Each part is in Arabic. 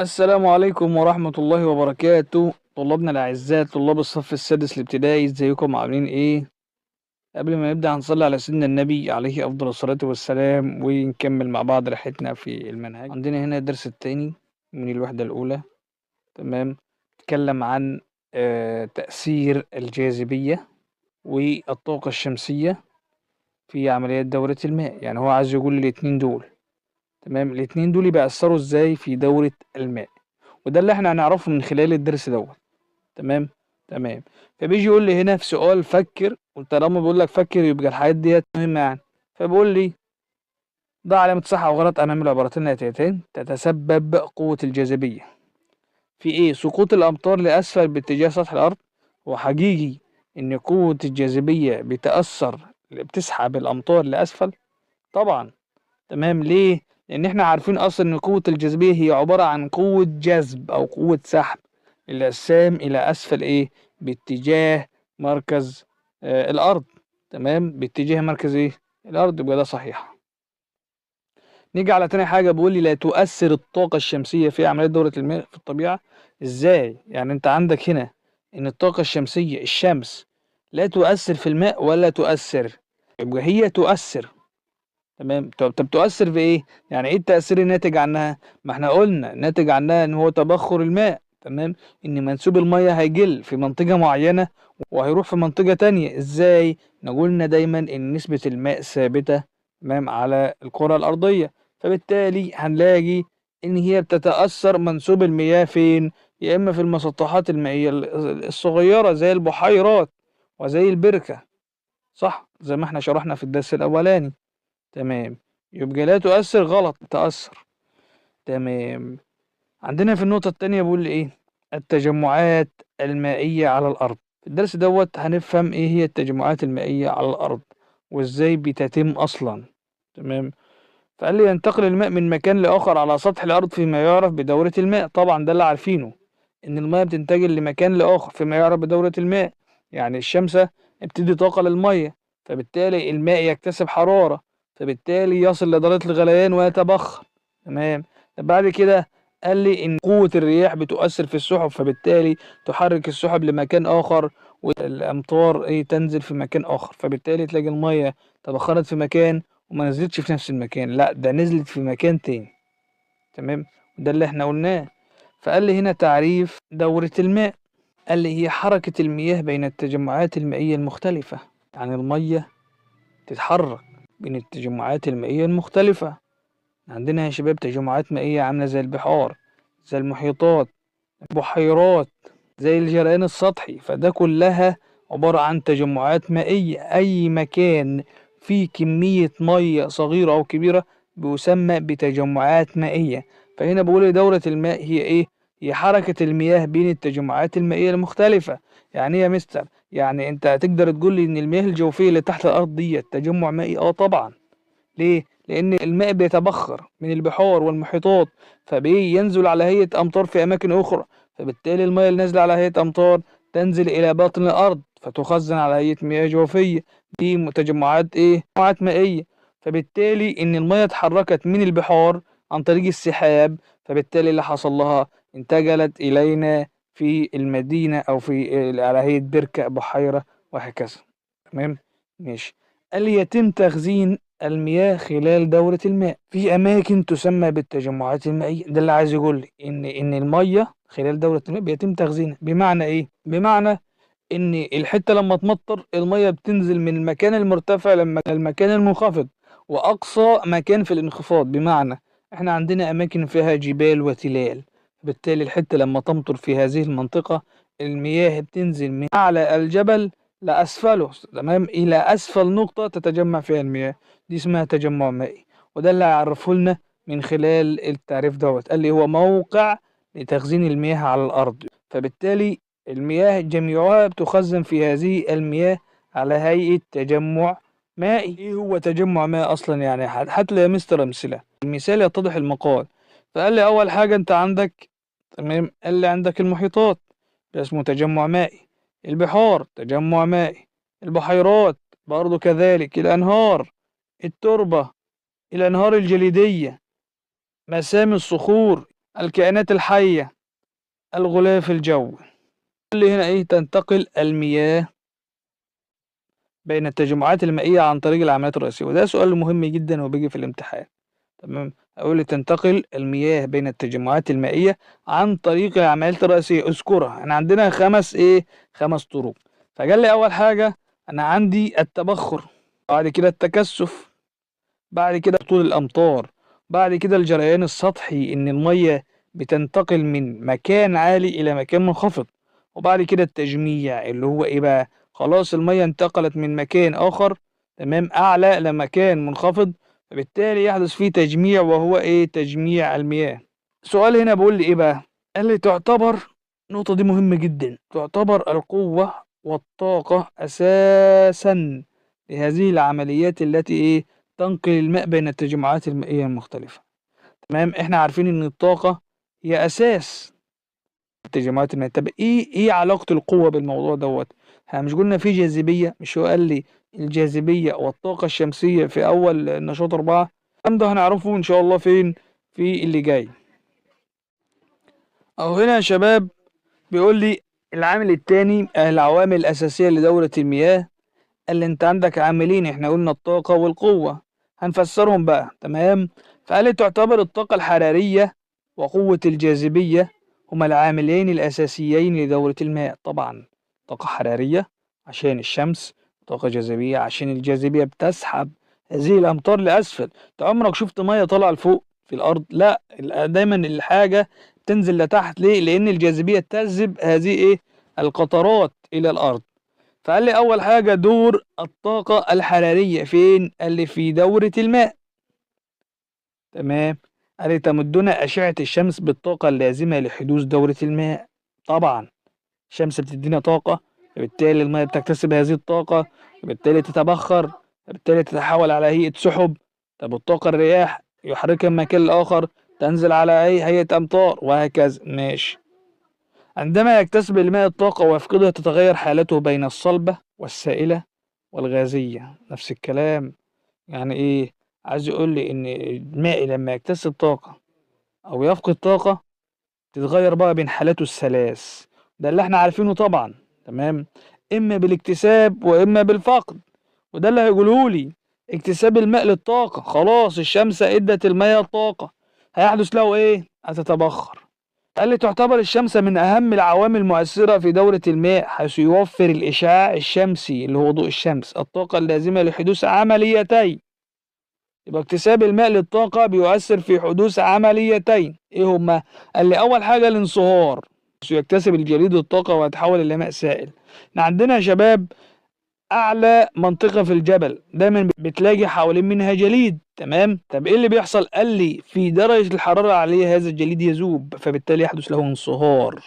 السلام عليكم ورحمة الله وبركاته. طلابنا الأعزاء طلاب الصف السادس الابتدائي، ازيكم عاملين ايه؟ قبل ما نبدأ هنصلي على سيدنا النبي عليه أفضل الصلاة والسلام ونكمل مع بعض رحلتنا في المنهج. عندنا هنا الدرس التاني من الوحدة الأولى. تمام. نتكلم عن تأثير الجاذبية والطاقة الشمسية في عمليات دورة الماء. يعني هو عايز يقول الاتنين دول. تمام، الاتنين دول بيأثروا ازاي في دورة الماء، وده اللي احنا هنعرفه من خلال الدرس دوت. تمام. فبيجي يقول لي هنا في سؤال فكر، وطالما بيقول لك فكر يبقى الحاجات ديت مهمة يعني. فبيقول لي ضع علامة صح أو غلط أمام العبارتين الآتيتين. تتسبب قوة الجاذبية في إيه؟ سقوط الأمطار لأسفل باتجاه سطح الأرض. وحقيقي إن قوة الجاذبية بتسحب الأمطار لأسفل؟ طبعا. تمام. ليه؟ لأن احنا عارفين أصلا إن قوة الجاذبية هي عبارة عن قوة جذب أو قوة سحب الأجسام إلى أسفل إيه؟ باتجاه مركز الأرض. تمام، باتجاه مركز إيه؟ الأرض. يبقى ده صحيح. نيجي على تاني حاجة، بيقول لي لا تؤثر الطاقة الشمسية في عملية دورة الماء في الطبيعة. إزاي؟ يعني أنت عندك هنا إن الطاقة الشمسية الشمس لا تؤثر في الماء ولا تؤثر؟ يبقى هي تؤثر. تمام. طب تؤثر في ايه؟ يعني ايه التأثير الناتج عنها؟ ما احنا قلنا ناتج عنها ان هو تبخر الماء. تمام، ان منسوب المية هيقل في منطقة معينة وهيروح في منطقة تانية. ازاي؟ قلنا دايما ان نسبة الماء ثابتة تمام على الكرة الأرضية، فبالتالي هنلاقي ان هي بتتأثر منسوب المياه فين؟ يا اما في المسطحات المائية الصغيرة زي البحيرات وزي البركة، صح؟ زي ما احنا شرحنا في الدرس الأولاني. تمام. يبقى لا تؤثر غلط، تأثر. تمام. عندنا في النقطة التانية بيقول ايه؟ التجمعات المائية على الأرض. في الدرس دوت هنفهم ايه هي التجمعات المائية على الأرض وازاي بتتم أصلا. تمام. فقال لي ينتقل الماء من مكان لآخر على سطح الأرض فيما يعرف بدورة الماء. طبعا ده اللي عارفينه، إن الماء بتنتقل لمكان لآخر فيما يعرف بدورة الماء. يعني الشمس بتدي طاقة للمية، فبالتالي الماء يكتسب حرارة، فبالتالي يصل لدرجة الغليان ويتبخر. تمام. طب بعد كده قال لي إن قوة الرياح بتؤثر في السحب، فبالتالي تحرك السحب لمكان آخر، والأمطار تنزل في مكان آخر، فبالتالي تلاقي المية تبخرت في مكان وما نزلتش في نفس المكان، لا ده نزلت في مكان تاني. تمام. وده اللي احنا قلناه. فقال لي هنا تعريف دورة الماء. قال لي هي حركة المياه بين التجمعات المائية المختلفة. يعني المية تتحرك بين التجمعات المائية المختلفة. عندنا يا شباب تجمعات مائية عاملة زي البحار، زي المحيطات، بحيرات، زي الجريان السطحي، فده كلها عبارة عن تجمعات مائية. أي مكان فيه كمية مية صغيرة أو كبيرة بيسمى بتجمعات مائية. فهنا بقول دورة الماء هي إيه؟ هي حركة المياه بين التجمعات المائية المختلفة. يعني إيه يا مستر؟ يعني أنت هتقدر تقول لي إن المياه الجوفية اللي تحت الأرض دي تجمع مائي؟ طبعا. ليه؟ لأن الماء بيتبخر من البحار والمحيطات، فبينزل على هيئة أمطار في أماكن أخرى، فبالتالي المياه اللي نازلة على هيئة أمطار تنزل إلى باطن الأرض فتخزن على هيئة مياه جوفية. دي تجمعات تجمعات مائية. فبالتالي إن المياه اتحركت من البحار عن طريق السحاب، فبالتالي اللي حصل لها انتقلت إلينا في المدينة أو في على هيئة بركة، بحيرة، وهكذا. تمام؟ ماشي. قال لي يتم تخزين المياه خلال دورة الماء في أماكن تسمى بالتجمعات المائية. ده اللي عايز يقول لي إن المية خلال دورة الماء بيتم تخزينها. بمعنى إيه؟ بمعنى إن الحتة لما تمطر المية بتنزل من المكان المرتفع للمكان المنخفض، وأقصى مكان في الانخفاض. بمعنى إحنا عندنا أماكن فيها جبال وتلال، بالتالي الحتة لما تمطر في هذه المنطقة المياه بتنزل من أعلى الجبل لأسفله، تمام، إلى أسفل نقطة تتجمع فيها المياه. دي اسمها تجمع مائي. وده اللي هيعرفه لنا من خلال التعريف دوت. قال لي هو موقع لتخزين المياه على الأرض، فبالتالي المياه جميعها بتخزن في هذه المياه على هيئة تجمع مائي. ايه هو تجمع مائي اصلا؟ يعني هات لي يا مستر امثله. المثال يتضح المقال. فقال لي اول حاجه انت عندك تمام. قال لي عندك المحيطات، ده اسمه تجمع مائي. البحار تجمع مائي. البحيرات برضو كذلك. الأنهار، التربة، الأنهار الجليدية، مسام الصخور، الكائنات الحية، الغلاف الجوي. اللي هنا ايه؟ تنتقل المياه بين التجمعات المائية عن طريق العمليات الرئيسية، وده سؤال مهم جدا وبيجي في الامتحان. تمام. أقول لي تنتقل المياه بين التجمعات المائية عن طريق العمليات الرئيسية، اذكرها. احنا عندنا خمس طرق. فقال لي أول حاجة أنا عندي التبخر، بعد كده التكثف، بعد كده طول الأمطار، بعد كده الجريان السطحي، إن المية بتنتقل من مكان عالي إلى مكان منخفض، وبعد كده التجميع اللي هو إيه بقى؟ خلاص المية انتقلت من مكان آخر، تمام، أعلى لمكان منخفض، فبالتالي يحدث فيه تجميع، وهو إيه؟ تجميع المياه. السؤال هنا بيقول لي إيه بقى؟ قال لي تعتبر، النقطة دي مهمة جدا، تعتبر القوة والطاقة أساسا لهذه العمليات التي إيه؟ تنقل الماء بين التجمعات المائية المختلفة. تمام. احنا عارفين ان الطاقة هي اساس التجمعات المائية. طب ايه علاقة القوة بالموضوع دوت؟ احنا مش قلنا في جاذبية؟ مش هو قال لي الجاذبية والطاقة الشمسية في اول النشاط 4؟ الكلام ده هنعرفه ان شاء الله فين؟ في اللي جاي. اهو هنا يا شباب بيقول لي العامل التاني، العوامل الأساسية لدورة المياه. قال لي انت عندك عاملين، احنا قلنا الطاقة والقوة، هنفسرهم بقى. تمام. فقال لي تعتبر الطاقة الحرارية وقوة الجاذبية هما العاملين الأساسيين لدورة الماء. طبعا طاقة حرارية عشان الشمس، طاقة جاذبية عشان الجاذبية بتسحب هذه الأمطار لأسفل. انت عمرك شفت مية طالعة لفوق في الأرض؟ لا، دايما الحاجة تنزل لتحت. ليه؟ لأن الجاذبية تجذب هذه القطرات إلى الأرض. فقال لي أول حاجة دور الطاقة الحرارية فين؟ قال لي في دورة الماء. تمام. قال لي تمدنا أشعة الشمس بالطاقة اللازمة لحدوث دورة الماء. طبعا الشمس بتدينا طاقة، فبالتالي الماء بتكتسب هذه الطاقة، وبالتالي تتبخر، وبالتالي تتحول على هيئة سحب. طب الطاقة الرياح يحركها من مكان لآخر، تنزل على أي هيئة أمطار، وهكذا. ماشي. عندما يكتسب الماء الطاقة ويفقدها تتغير حالته بين الصلبة والسائلة والغازية. نفس الكلام. يعني ايه؟ عايز يقول لي ان الماء لما يكتسب طاقة او يفقد طاقة تتغير بقى بين حالاته الثلاث. ده اللي احنا عارفينه طبعا. تمام. اما بالاكتساب واما بالفقد. وده اللي هيقوله لي اكتساب الماء للطاقة، خلاص الشمس ادت الماء الطاقة، هيحدث له ايه؟ هتتبخر. قال لي تعتبر الشمس من أهم العوامل المؤثرة في دورة الماء، حيث يوفر الإشعاع الشمسي اللي هو ضوء الشمس الطاقة اللازمة لحدوث عمليتين. يبقى اكتساب الماء للطاقة بيؤثر في حدوث عمليتين. إيه هما؟ قال لي أول حاجة الانصهار، حيث يكتسب الجليد الطاقة ويتحول إلى ماء سائل. احنا عندنا يا شباب أعلى منطقة في الجبل دايما بتلاقي حوالين منها جليد. تمام. طب إيه اللي بيحصل؟ قال لي في درجة الحرارة العالية هذا الجليد يذوب، فبالتالي يحدث له انصهار.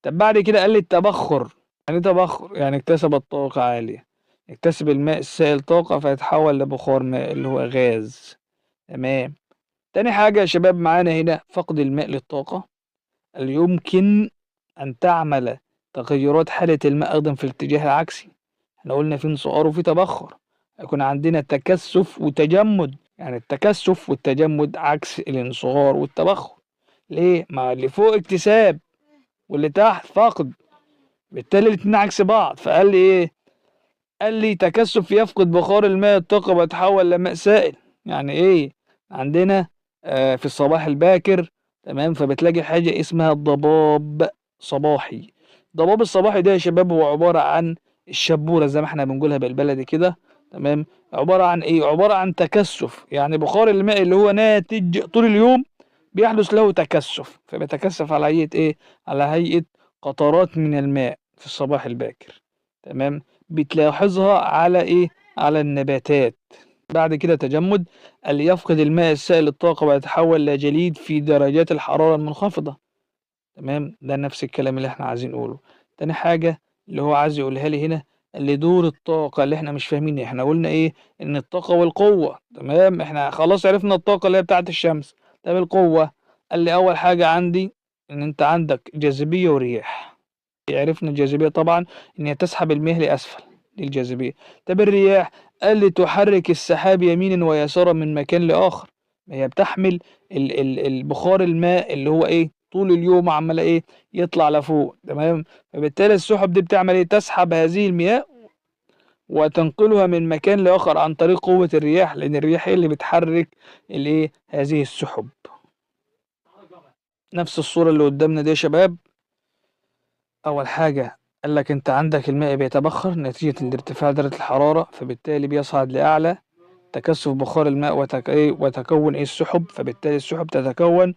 طب بعد كده قال لي التبخر. يعني إيه تبخر؟ يعني اكتسب الطاقة عالية، يكتسب الماء السائل طاقة فيتحول لبخار ماء اللي هو غاز. تمام. تاني حاجة يا شباب معانا هنا فقد الماء للطاقة، اللي يمكن أن تعمل تغيرات حالة الماء أيضا في الاتجاه العكسي. احنا قلنا في انصهار وفي تبخر، هيكون عندنا تكثف وتجمد. يعني التكثف والتجمد عكس الانصهار والتبخر. ليه؟ مع اللي فوق اكتساب واللي تحت فقد، بالتالي الاتنين عكس بعض. فقال لي ايه؟ قال لي تكثف يفقد بخار الماء الطاقة ويتحول لماء سائل. يعني ايه؟ عندنا في الصباح الباكر، تمام، فبتلاقي حاجة اسمها الضباب صباحي. الضباب الصباحي ده يا شباب هو عبارة عن الشبورة زي ما احنا بنقولها بالبلدي كده. تمام. عبارة عن ايه؟ عبارة عن تكثف، يعني بخار الماء اللي هو ناتج طول اليوم بيحدث له تكثف، فبيتكثف على هيئة ايه؟ على هيئة قطرات من الماء في الصباح الباكر. تمام. بتلاحظها على ايه؟ على النباتات. بعد كده تجمد، اللي يفقد الماء السائل الطاقة ويتحول إلى جليد في درجات الحرارة المنخفضة. تمام. ده نفس الكلام اللي احنا عايزين نقوله. تاني حاجة اللي هو عايز يقولها لي هنا، اللي دور الطاقة اللي احنا مش فاهمين. احنا قلنا ايه؟ ان الطاقة والقوة. تمام. احنا خلاص عرفنا الطاقة اللي هي بتاعت الشمس. طب القوة؟ قال لي اول حاجة عندي ان انت عندك جاذبية ورياح. عرفنا الجاذبية طبعا ان هي تسحب المياه لاسفل، دي الجاذبية. طب الرياح؟ قال لي تحرك السحاب يمينا ويسارا من مكان لاخر. هي بتحمل البخار الماء اللي هو ايه طول اليوم عمال ايه يطلع لفوق، تمام. فبالتالي السحب دي بتعمل ايه؟ تسحب هذه المياه وتنقلها من مكان لاخر عن طريق قوة الرياح، لان الرياح هي اللي بتحرك الايه هذه السحب. نفس الصورة اللي قدامنا دي يا شباب. أول حاجة قال لك أنت عندك الماء بيتبخر نتيجة الارتفاع درجة الحرارة، فبالتالي بيصعد لأعلى، تكثف بخار الماء وتكون السحب، فبالتالي السحب تتكون.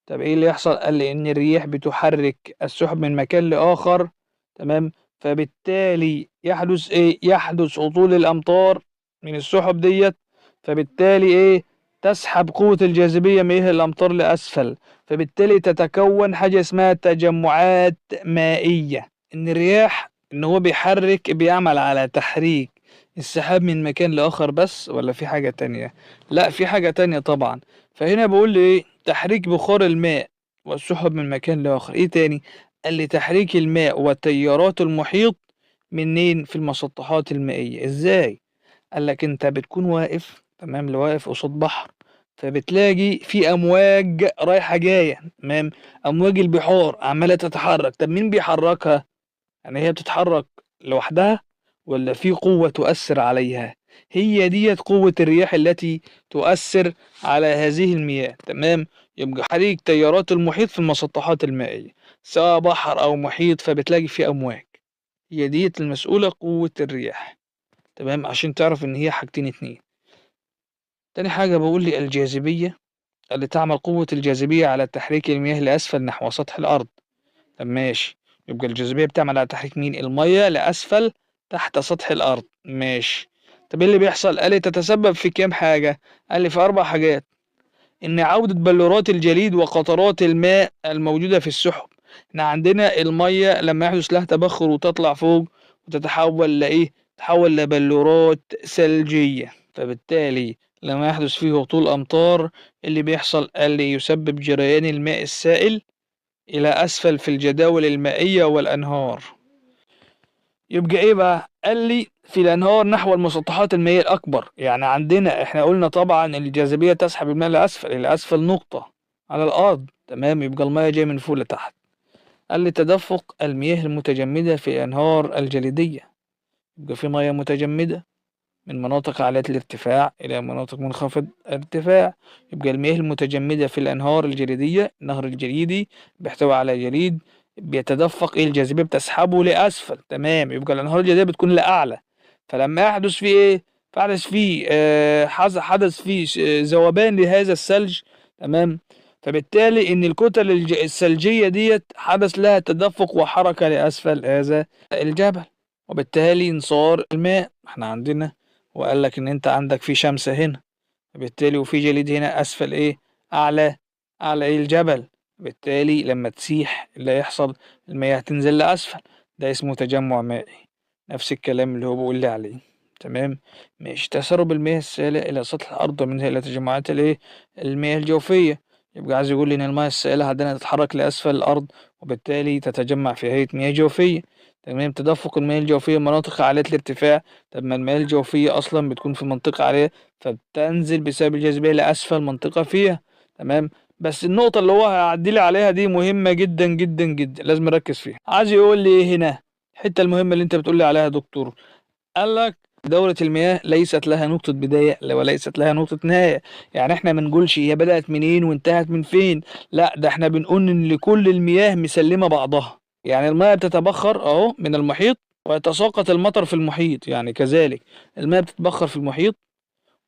طب إيه اللي يحصل؟ قال لي إن الرياح بتحرك السحب من مكان لآخر، تمام. فبالتالي يحدث إيه؟ يحدث هطول الأمطار من السحب ديت. فبالتالي إيه؟ تسحب قوة الجاذبية مياه الأمطار لأسفل، فبالتالي تتكون حاجة اسمها تجمعات مائية. إن الرياح إن هو بيعمل على تحريك السحاب من مكان لآخر بس، ولا في حاجة تانية؟ لا، في حاجة تانية طبعا. فهنا بقول لي إيه؟ تحريك بخار الماء والسحب من مكان لآخر. إيه تاني؟ قال لي تحريك الماء وتيارات المحيط منين؟ في المسطحات المائية. إزاي؟ قال لك أنت بتكون واقف، تمام، اللي واقف قصاد بحر، فبتلاقي في أمواج رايحة جاية، تمام. أمواج البحار عمالة تتحرك. طب مين بيحركها؟ يعني هي بتتحرك لوحدها ولا في قوة تؤثر عليها؟ هي ديت قوة الرياح التي تؤثر على هذه المياه، تمام. يبقى حريق تيارات المحيط في المسطحات المائية، سواء بحر أو محيط، فبتلاقي في أمواج. هي ديت المسؤولة قوة الرياح، تمام، عشان تعرف إن هي حاجتين اتنين. تاني حاجة بقول لي الجاذبية، اللي تعمل قوة الجاذبية على تحريك المياه لأسفل نحو سطح الأرض. طب ماشي، يبقى الجاذبية بتعمل على تحريك مين؟ المية لأسفل تحت سطح الأرض، ماشي. طب ايه اللي بيحصل؟ قال لي تتسبب في كام حاجة؟ قال لي في 4 حاجات. إن عودة بلورات الجليد وقطرات الماء الموجودة في السحب. احنا عندنا المية لما يحدث لها تبخر وتطلع فوق وتتحول لإيه؟ تتحول لبلورات ثلجية، فبالتالي لما يحدث فيه هطول أمطار اللي بيحصل؟ قال لي يسبب جريان الماء السائل إلى أسفل في الجداول المائية والأنهار. يبقى إيه بقى؟ قال لي في الأنهار نحو المسطحات المائية الأكبر. يعني عندنا إحنا قلنا طبعا الجاذبية تسحب الماء لأسفل، إلى أسفل نقطة على الأرض، تمام. يبقى الماء جاي من فوق لتحت. قال لي تدفق المياه المتجمدة في الأنهار الجليدية. يبقى في مياه متجمدة من مناطق عالية الارتفاع إلى مناطق منخفض الارتفاع. يبقى المياه المتجمدة في الأنهار الجليدية، النهر الجليدي بيحتوي على جليد بيتدفق، إيه الجاذبية بتسحبه لأسفل، تمام. يبقى الأنهار الجليدية بتكون لأعلى، فلما يحدث فيه إيه؟ فحدث فيه حدث فيه ذوبان لهذا الثلج، تمام. فبالتالي إن الكتل الثلجية ديت حدث لها تدفق وحركة لأسفل هذا الجبل، وبالتالي انصار الماء. احنا عندنا وقال لك ان انت عندك في شمس هنا، بالتالي وفي جليد هنا اسفل ايه؟ اعلى، اعلى ايه؟ الجبل. بالتالي لما تسيح اللي هيحصل؟ المياه هتنزل لاسفل، ده اسمه تجمع مائي. نفس الكلام اللي هو بيقول لي عليه، تمام. ماشي. تسرب المياه السائلة الى سطح الارض ومنها الى تجمعات الايه؟ المياه الجوفية. يبقى عايز يقول لي ان المياه السائلة عندنا تتحرك لاسفل الارض، وبالتالي تتجمع في هيئة مياه جوفية، تمام. تدفق المياه الجوفية مناطق عالية الارتفاع. طب ما المياه الجوفية أصلا بتكون في منطقة عالية، فبتنزل بسبب الجاذبية لأسفل منطقة فيها، تمام. بس النقطة اللي هو هيعدي لي عليها دي مهمة جدا جدا جدا، لازم أركز فيها. عايز يقول لي إيه هنا؟ الحتة المهمة اللي أنت بتقول لي عليها يا دكتور. قال لك دورة المياه ليست لها نقطة بداية وليست لها نقطة نهاية. يعني احنا ما نقولش هي بدأت منين وانتهت من فين، لا، ده احنا بنقول ان لكل المياه مسلمة بعضها. يعني المياه بتتبخر اهو من المحيط ويتساقط المطر في المحيط، يعني كذلك المياه بتتبخر في المحيط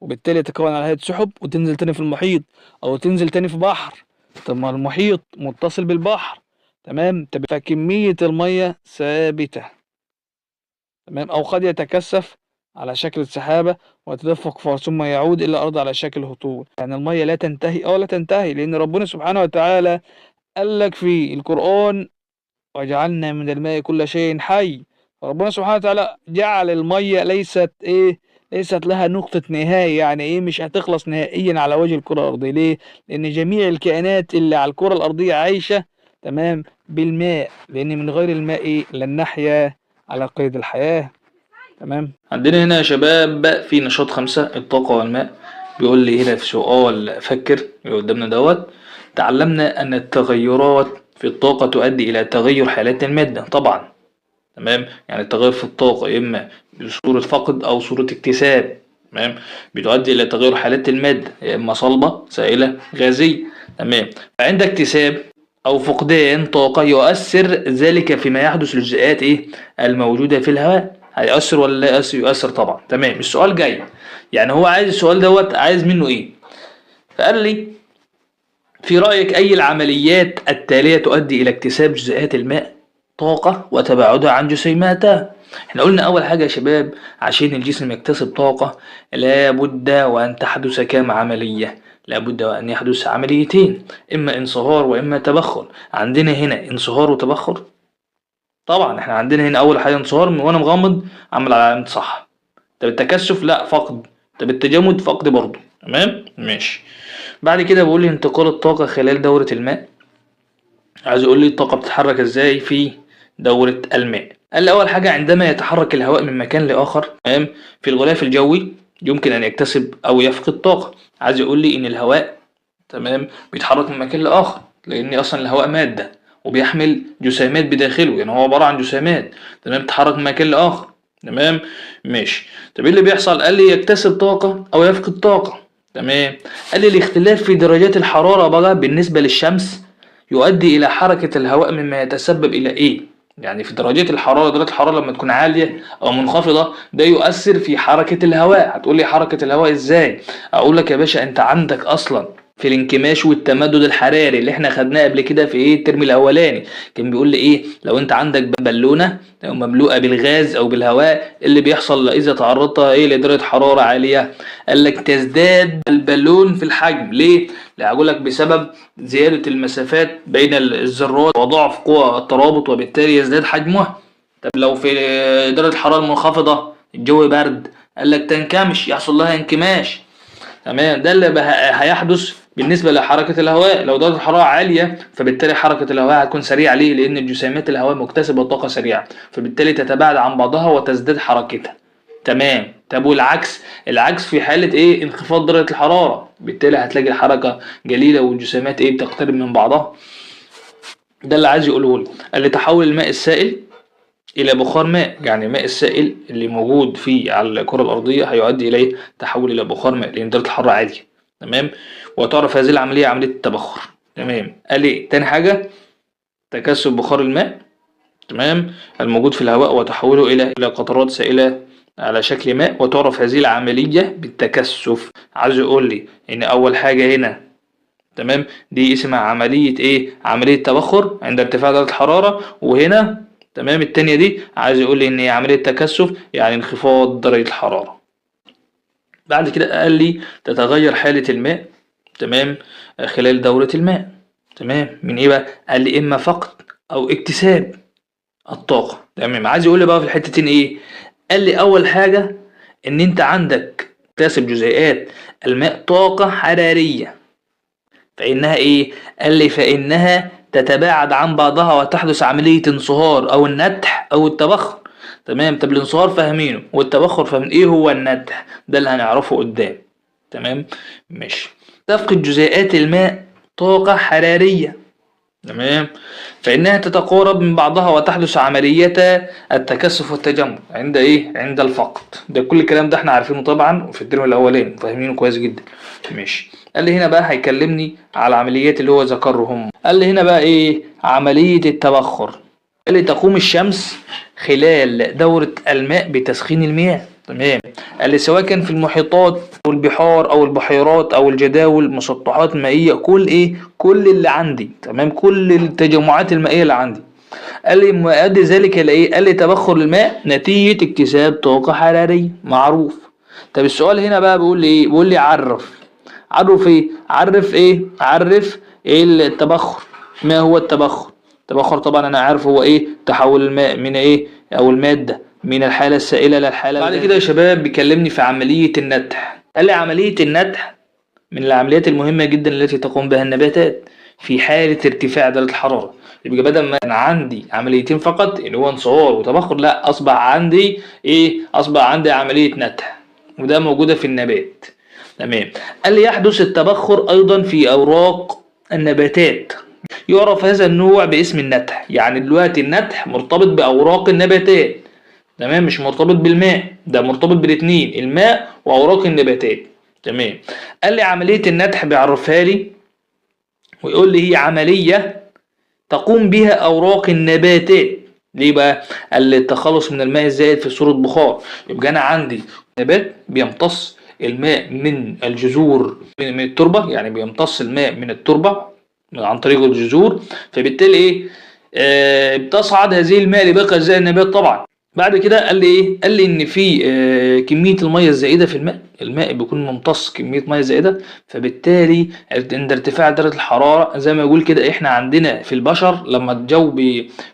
وبالتالي يتكون على هيئة سحب وتنزل تاني في المحيط او تنزل تاني في بحر. طب ما المحيط متصل بالبحر، تمام. طب فكمية المياه ثابتة، تمام. أو قد يتكثف على شكل سحابة ويتدفق ثم يعود إلى الأرض على شكل هطول. يعني المية لا تنتهي، لا تنتهي، لأن ربنا سبحانه وتعالى قال لك في القرآن وجعلنا من الماء كل شيء حي. ربنا سبحانه وتعالى جعل المية ليست لها نقطة نهاية. يعني إيه؟ مش هتخلص نهائيا على وجه الكرة الأرضية. ليه؟ لأن جميع الكائنات اللي على الكرة الأرضية عايشة تمام بالماء، لأن من غير الماء لن نحيا على قيد الحياة. تمام. عندنا هنا يا شباب في نشاط 5 الطاقة والماء. بيقول لي هنا في سؤال فكر اللي قدامنا دوت. تعلمنا أن التغيرات في الطاقة تؤدي إلى تغير حالات المادة طبعا. تمام، يعني التغير في الطاقة إما بصورة فقد أو صورة اكتساب. تمام، بتؤدي إلى تغير حالات المادة يا إما صلبة سائلة غازية. تمام، فعند اكتساب أو فقدان طاقة يؤثر ذلك فيما يحدث للجزيئات الموجودة في الهواء. هيأثر ولا لا يؤثر؟ يؤثر طبعا. تمام، السؤال جاي يعني هو عايز السؤال دوت عايز منه إيه؟ فقال لي في رأيك أي العمليات التالية تؤدي إلى اكتساب جزيئات الماء طاقة وتباعدها عن جسيماتها؟ احنا قلنا أول حاجة يا شباب عشان الجسم يكتسب طاقة لابد وأن تحدث كام عملية؟ لابد وأن يحدث عمليتين، إما انصهار وإما تبخر. عندنا هنا انصهار وتبخر؟ طبعا احنا عندنا هنا أول حاجة انصهار وأنا مغمض عمل على علامة صح. طب التكثف لا فقد. طب التجمد فقد برضه. تمام ماشي. بعد كده بقول لي انتقال الطاقة خلال دورة الماء. عايز يقول لي الطاقة بتتحرك ازاي في دورة الماء. قال لي أول حاجة عندما يتحرك الهواء من مكان لآخر تمام في الغلاف الجوي يمكن أن يكتسب أو يفقد طاقة. عايز يقول لي إن الهواء تمام بيتحرك من مكان لآخر لأن أصلا الهواء مادة وبيحمل جسيمات بداخله، يعني هو عبارة عن جسيمات تمام بتتحرك من مكان لآخر. تمام ماشي. طب ايه اللي بيحصل؟ قال لي يكتسب طاقة أو يفقد طاقة. تمام. قال لي الاختلاف في درجات الحرارة بقى بالنسبة للشمس يؤدي إلى حركة الهواء مما يتسبب إلى إيه؟ يعني في درجات الحرارة، درجة الحرارة لما تكون عالية أو منخفضة ده يؤثر في حركة الهواء. هتقول لي حركة الهواء إزاي؟ أقول لك يا باشا أنت عندك أصلا في الانكماش والتمدد الحراري اللي احنا خدناه قبل كده في ايه الترم الاولاني، كان بيقول لي ايه لو انت عندك بالونه مملوءه بالغاز او بالهواء اللي بيحصل اذا تعرضت ايه لدرجه حراره عاليه؟ قال لك تزداد البالون في الحجم. ليه؟ هقول لك بسبب زياده المسافات بين الذرات وضعف قوى الترابط وبالتالي يزداد حجمها. طب لو في درجه الحراره المنخفضه الجو برد قال لك تنكمش يحصل لها انكماش. تمام، ده اللي هيحدث بالنسبة لحركة الهواء. لو درجة الحرارة عالية فبالتالي حركة الهواء هتكون سريعة. ليه؟ لأن الجسيمات الهواء مكتسبة طاقة سريعة فبالتالي تتباعد عن بعضها وتزداد حركتها. تمام. طب والعكس؟ العكس في حالة ايه؟ انخفاض درجة الحرارة بالتالي هتلاقي الحركة قليلة والجسيمات ايه بتقترب من بعضها. ده اللي عايز يقوله لي. قال لي تحول الماء السائل إلى بخار ماء، يعني الماء السائل اللي موجود في على الكرة الأرضية هيؤدي إليه تحول إلى بخار ماء لأن درجة الحرارة عالية. تمام، وتعرف هذه العملية عملية التبخر. تمام. قال لي تاني حاجة تكثف بخار الماء تمام الموجود في الهواء وتحوله إلى قطرات سائلة على شكل ماء وتعرف هذه العملية بالتكثف. عايز يقول لي إن أول حاجة هنا تمام دي اسمها عملية إيه؟ عملية تبخر عند ارتفاع درجة الحرارة، وهنا تمام التانية دي عايز يقول لي ان هي عملية تكثف يعني انخفاض درجة الحرارة. بعد كده قال لي تتغير حالة الماء تمام خلال دورة الماء. تمام من ايه بقى؟ قال لي اما فقد او اكتساب الطاقة. تمام. عايز يقول لي بقى في الحتتين ايه؟ قال لي اول حاجة ان انت عندك تكتسب جزيئات الماء طاقة حرارية فإنها إيه؟ قال لي فإنها تتباعد عن بعضها وتحدث عملية انصهار أو النتح أو التبخر. تمام. طب الانصهار فاهمينه والتبخر فاهمين إيه هو النتح؟ ده اللي هنعرفه قدام. تمام ماشي. تفقد جزيئات الماء طاقة حرارية تمام فإنها تتقارب من بعضها وتحدث عملية التكثف والتجمد عند إيه؟ عند الفقد. ده كل الكلام ده احنا عارفينه طبعا وفي الترم الأولاني فاهمينه كويس جدا. ماشي. قال لي هنا بقى هيكلمني على عمليات اللي هو ذكرهم. قال لي هنا بقى إيه؟ عملية التبخر. قال لي تقوم الشمس خلال دورة الماء بتسخين المياه. تمام. قال لي سواء كان في المحيطات او البحار او البحيرات او الجداول مسطحات مائية كل اللي عندي. تمام. كل التجمعات المائية اللي عندي. قال لي ما ادي ذلك لايه؟ قال لي تبخر الماء نتيجة اكتساب طاقة حرارية معروف. طب السؤال هنا بقى بيقول لي ايه؟ بيقول لي عرف ايه؟ عرف ايه التبخر؟ ما هو التبخر؟ التبخر طبعا انا عارف هو ايه؟ تحول الماء من ايه او المادة من الحالة السائلة للحالة. بعد كده يا شباب بيكلمني في عملية النتح. قال لي عملية النتح من العمليات المهمة جدا التي تقوم بها النباتات في حالة ارتفاع درجة الحرارة يبقى بدل ما كان عندي عمليتين فقط اللي هو انصهار وتبخر، لا اصبح عندي ايه؟ اصبح عندي عمليه نتح، وده موجوده في النبات. تمام. قال لي يحدث التبخر ايضا في اوراق النباتات، يعرف هذا النوع باسم النتح. يعني دلوقتي النتح مرتبط باوراق النباتات، تمام، مش مرتبط بالماء، ده مرتبط بالاثنين، الماء واوراق النباتات. تمام. قال لي عمليه النتح بيعرفها لي ويقول لي هي عمليه تقوم بها اوراق النباتات. ليه بقى؟ قال لي التخلص من الماء الزائد في صوره بخار. يبقى انا عندي نبات بيمتص الماء من الجذور من التربه، يعني بيمتص الماء من التربه عن طريق الجذور، فبالتالي ايه؟ بتصعد هذه الماء لباقي اجزاء النبات طبعا. بعد كده قال لي ايه؟ قال لي ان في كميه الميه الزائده في الماء، الماء بيكون ممتص كميه ميه زائده، فبالتالي عند ارتفاع درجه الحراره زي ما يقول كده، احنا عندنا في البشر لما الجو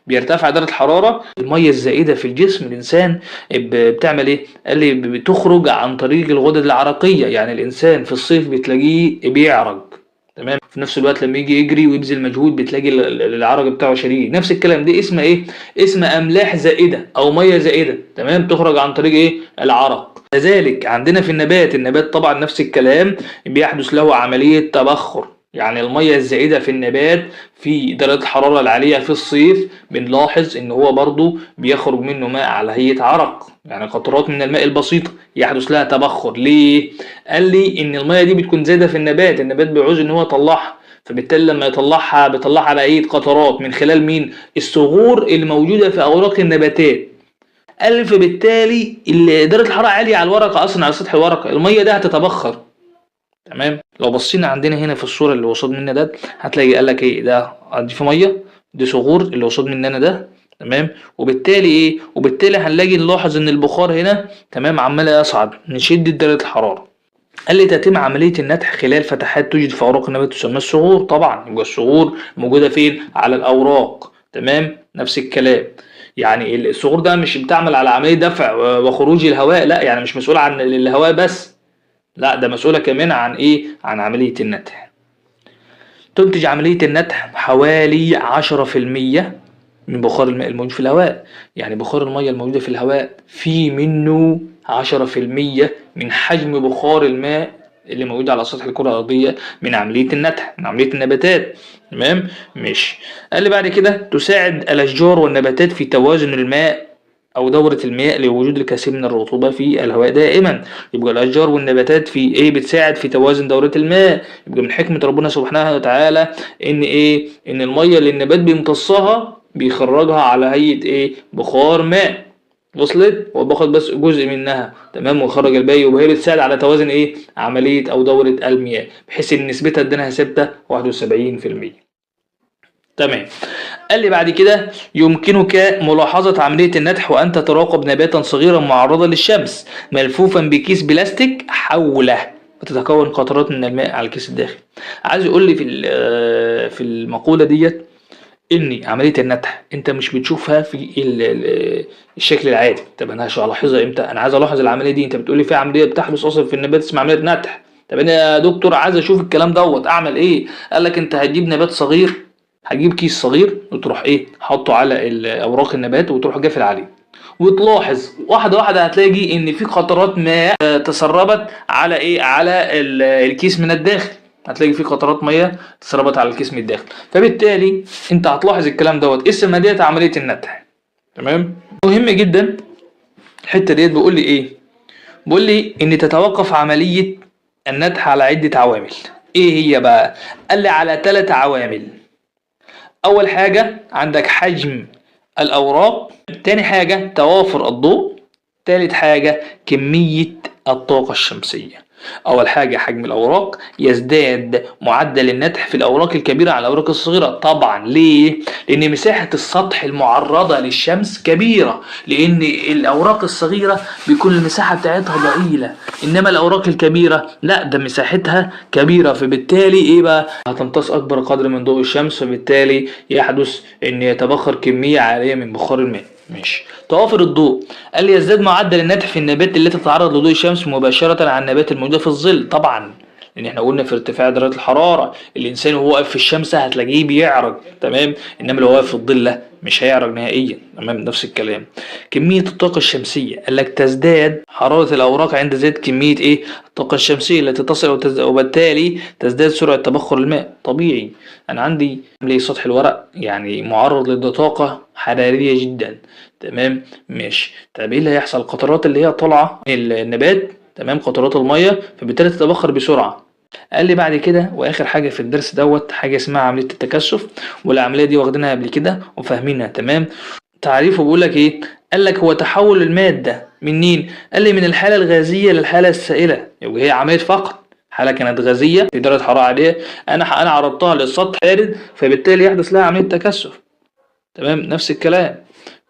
بيرتفع درجه الحراره، الميه الزائده في الجسم الانسان بتعمل ايه؟ قال لي بتخرج عن طريق الغدد العرقيه. يعني الانسان في الصيف بتلاقيه بيعرق، تمام، في نفس الوقت لما يجي يجري ويبذل مجهود بتلاقي العرق بتاعه شديد. نفس الكلام، دي اسمها ايه؟ اسمها املاح زائده او ميه زائده، تمام، تخرج عن طريق ايه؟ العرق. كذلك عندنا في النبات طبعا نفس الكلام، بيحدث له عمليه تبخر. يعني الميه الزائده في النبات في درجه الحراره العاليه في الصيف بنلاحظ ان هو برضو بيخرج منه ماء على هيئه عرق، يعني قطرات من الماء البسيطه يحدث لها تبخر. ليه؟ قال لي ان الميه دي بتكون زايده في النبات بيعوز ان هو يطلعها، فبالتالي لما يطلعها بيطلعها على ايد قطرات من خلال مين؟ الصغور اللي موجوده في اوراق النباتات. قال فبالتالي درجه الحراره عاليه على الورقه، اصلا على سطح الورقه، الميه ده هتتبخر. تمام. لو بصينا عندنا هنا في الصوره اللي قصاد مننا ده، هتلاقي قال لك ايه؟ ده دي في ميه، دي صغور اللي قصاد مننا ده، تمام، وبالتالي ايه؟ وبالتالي هنلاقي نلاحظ ان البخار هنا، تمام، عمال يصعد من شده درجه الحراره. قال لي تتم عملية النتح خلال فتحات توجد في أوراق النبات تسمى الصغور. طبعا يبقى الصغور موجودة فين؟ على الأوراق، تمام، نفس الكلام. يعني الصغور ده مش بتعمل على عملية دفع وخروج الهواء، لا، يعني مش مسؤولة عن الهواء بس، لا، ده مسؤولة كمان عن ايه؟ عن عملية النتح. تنتج عملية النتح حوالي 10% من بخار الماء الموجود في الهواء. يعني بخار المية الموجودة في الهواء في منه 10% من حجم بخار الماء اللي موجود على سطح الكرة الأرضية من عملية النتح، من عملية النباتات. تمام؟ ماشي. قال لي بعد كده تساعد الأشجار والنباتات في توازن الماء أو دورة المياه لوجود الكثير من الرطوبة في الهواء دائما. يبقى الأشجار والنباتات في إيه؟ بتساعد في توازن دورة الماء. يبقى من حكمة ربنا سبحانه وتعالى إن إيه؟ إن المية اللي النبات بيمتصها بيخرجها على هيئة ايه؟ بخار ماء. وصلت؟ وباخد بس جزء منها، تمام، وخرج الباقي، وهي بتساعد على توازن ايه؟ عملية او دورة المياه، بحيث ان نسبتها اديناها ثابتة 71%. تمام. قال لي بعد كده يمكنك ملاحظة عملية النتح وأنت تراقب نباتا صغيرا معرضا للشمس ملفوفا بكيس بلاستيك حوله وتتكون قطرات من الماء على الكيس الداخلي. عايز يقول لي في المقولة ديت ان عمليه النتح انت مش بتشوفها في الشكل العادي. طب انا هلاحظها امتى؟ انا عايز الاحظ العمليه دي، انت بتقولي في عمليه بتحدث اصلا في النبات اسمها عمليه نتح. طب انا يا دكتور عايز اشوف الكلام دوت، اعمل ايه؟ قال لك انت هتجيب نبات صغير، هتجيب كيس صغير وتروح ايه؟ حطه على اوراق النبات وتروح جافل عليه، وتلاحظ واحده واحده هتلاقي ان في قطرات ماء تسربت على ايه؟ على الكيس من الداخل. هتلاقي في قطرات ميه تسربت على الكيس من الداخل، فبالتالي انت هتلاحظ الكلام دوت. اسمها ديت عمليه النتح. تمام. مهم جدا الحته ديت. بيقول لي ايه؟ بيقول لي ان تتوقف عمليه النتح على عده عوامل. ايه هي بقى؟ قال لي على 3 عوامل. اول حاجه عندك حجم الاوراق، تاني حاجه توافر الضوء، تالت حاجه كميه الطاقه الشمسيه. اول حاجه حجم الاوراق، يزداد معدل النتح في الاوراق الكبيره على الاوراق الصغيره. طبعا ليه؟ لان مساحه السطح المعرضه للشمس كبيره، لان الاوراق الصغيره بيكون المساحه بتاعتها ضئيله، انما الاوراق الكبيره لا، ده مساحتها كبيره، فبالتالي ايه بقى؟ هتمتص اكبر قدر من ضوء الشمس، فبالتالي يحدث ان يتبخر كميه عاليه من بخار الماء. ماشي. توافر الضوء. قال لي يزداد معدل النتح في النبات التي تتعرض لضوء الشمس مباشرة عن النبات الموجودة في الظل. طبعا لان احنا قلنا في ارتفاع درجة الحرارة الانسان وهو واقف في الشمس هتلاقيه بيعرج، تمام، انما لو واقف في الظل لا، مش هيعرج نهائيا، تمام. نفس الكلام كمية الطاقة الشمسية، قال لك تزداد حرارة الأوراق عند زيادة كمية إيه؟ الطاقة الشمسية التي تصل وبالتالي تزداد سرعة تبخر الماء. طبيعي أنا عندي ليه سطح الورق يعني معرض لطاقة حرارية جدا، تمام، ماشي. طب إيه اللي هيحصل؟ القطرات اللي هي طالعة من النبات، تمام، قطرات المية، فبالتالي تتبخر بسرعة. قال لي بعد كده واخر حاجه في الدرس دوت حاجه اسمها عمليه التكثف، والعمليه دي واخدينها قبل كده وفاهمينها، تمام. تعريفه بيقول لك ايه؟ قال لك هو تحول الماده منين؟ قال لي من الحاله الغازيه للحاله السائله، يبقى هي عمليه فقط. حاله كانت غازيه في درجه حراره عاليه، انا عرضتها للسطح بارد، فبالتالي يحدث لها عمليه تكثف، تمام. نفس الكلام،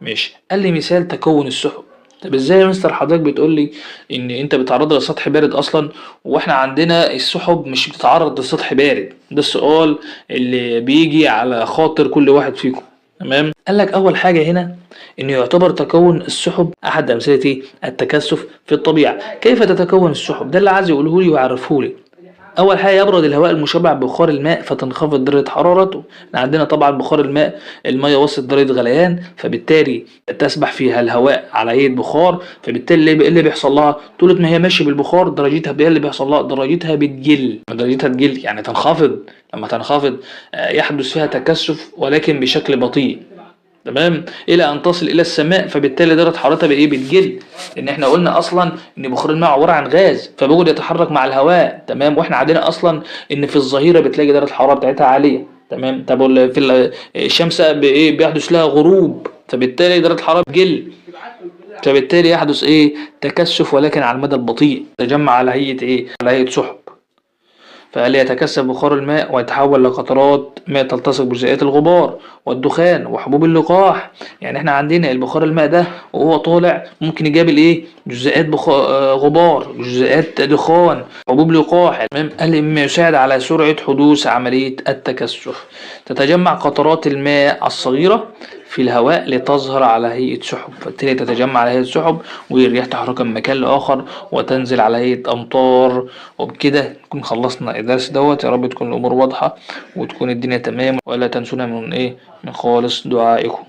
ماشي. قال لي مثال تكون السحب. طب ازاي يا مستر حضرتك بتقول لي ان انت بتتعرض لسطح بارد اصلا واحنا عندنا السحب مش بتتعرض لسطح بارد؟ ده السؤال اللي بيجي على خاطر كل واحد فيكم، تمام. قال لك اول حاجه هنا انه يعتبر تكون السحب احد امثله ايه؟ التكثف في الطبيعه. كيف تتكون السحب؟ ده اللي عايز يقوله لي ويعرفه لي. اول حاجه يبرد الهواء المشبع ببخار الماء فتنخفض درجه حرارته. احنا عندنا طبعا بخار الماء، الميه وصلت درجه غليان، فبالتالي تسبح فيها الهواء على هيئه بخار، فبالتالي إيه اللي بيحصل لها؟ طول ما هي ماشيه بالبخار درجتها ايه اللي بيحصل لها؟ درجتها بتقل. درجتها تقل يعني تنخفض. لما تنخفض يحدث فيها تكثف ولكن بشكل بطيء، تمام، الى ان تصل الى السماء، فبالتالي درجه حرارتها بايه؟ بتقل. لان احنا قلنا اصلا ان بخار الماء عباره عن غاز فبيقعد يتحرك مع الهواء، تمام. واحنا عندنا اصلا ان في الظهيره بتلاقي درجه الحراره بتاعتها عاليه، تمام. طب في الشمس بايه؟ بيحدث لها غروب، فبالتالي درجه الحراره بتقل، فبالتالي يحدث ايه؟ تكثف ولكن على المدى البطيء، تجمع على هيئه ايه؟ على هيئه سحب. فقال يتكثف بخار الماء ويتحول لقطرات ماء تلتصق بجزيئات الغبار والدخان وحبوب اللقاح. يعني احنا عندنا البخار الماء ده وهو طالع ممكن يقابل ايه؟ جزيئات غبار، جزيئات دخان، حبوب لقاح، تمام. قال مما يساعد على سرعة حدوث عملية التكثف. تتجمع قطرات الماء الصغيرة في الهواء لتظهر على هيئة سحب، فبالتالي تتجمع على هيئة سحب والرياح تحركها من مكان لآخر وتنزل على هيئة أمطار. وبكده نكون خلصنا الدرس دوت. يا رب تكون الأمور واضحة وتكون الدنيا تمام، ولا تنسونا من خالص دعائكم.